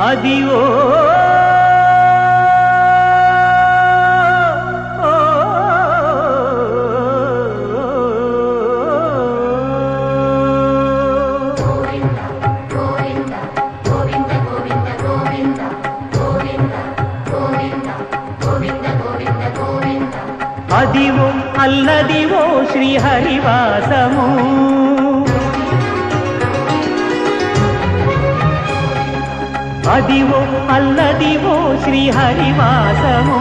అదివో అదివో అల్లదివో శ్రీహరివాసము అదివో అల్లదివో శ్రీహరివాసము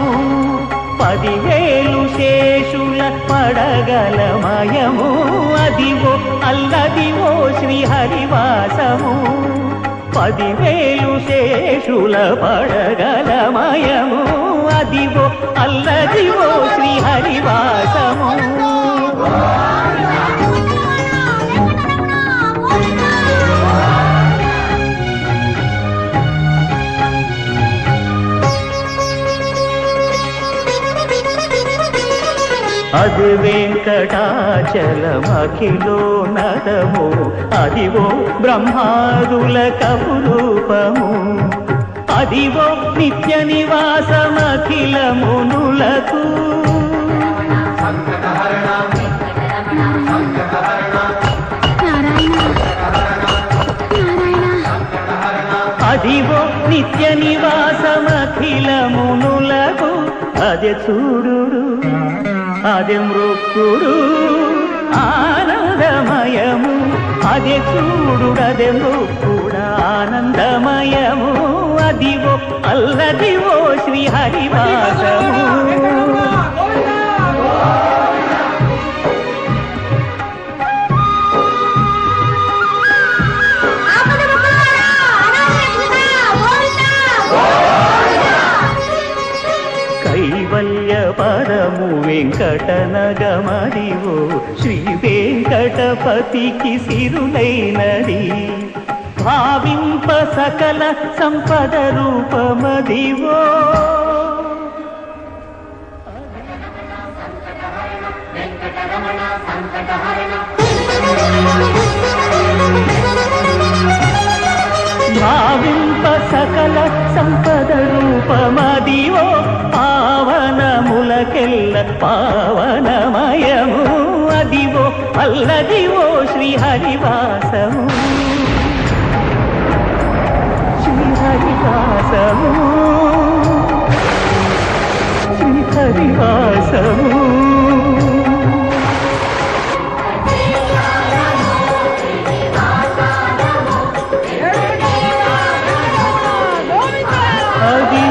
10,000 శేషుల పడగలమయము అదివో అల్లదివో శ్రీహరివాసము 10,000 శేషుల పడగలమయము అదివో అల్లదివో శ్రీహరివాసము అది వెంకటాచలమఖిలో నదము అదివో బ్రహ్మాదుల కపురూపము అదివో నిత్య నివాసమఖిల మునులకు అదివో నిత్య నివాసమఖిల మునులకు అదే చూడు అదే మృక్కుడు ఆనందమయము అదే చూడు అదే మృక్కుడు ఆనందమయము అదివో అల్లదివో శ్రీహరివాసము కైవల్య పదము వెంకటనగమదివో శ్రీ వెంకటపతికి సిరులైనది భావింప సకల సంపద రూపమదివో భావింప సకల సంపద రూపమదివో పావనములకెల్ల పావనమయము అదివో అల్లదివో శ్రీహరివాసము శ్రీహరివాసము శ్రీహరివాసము అది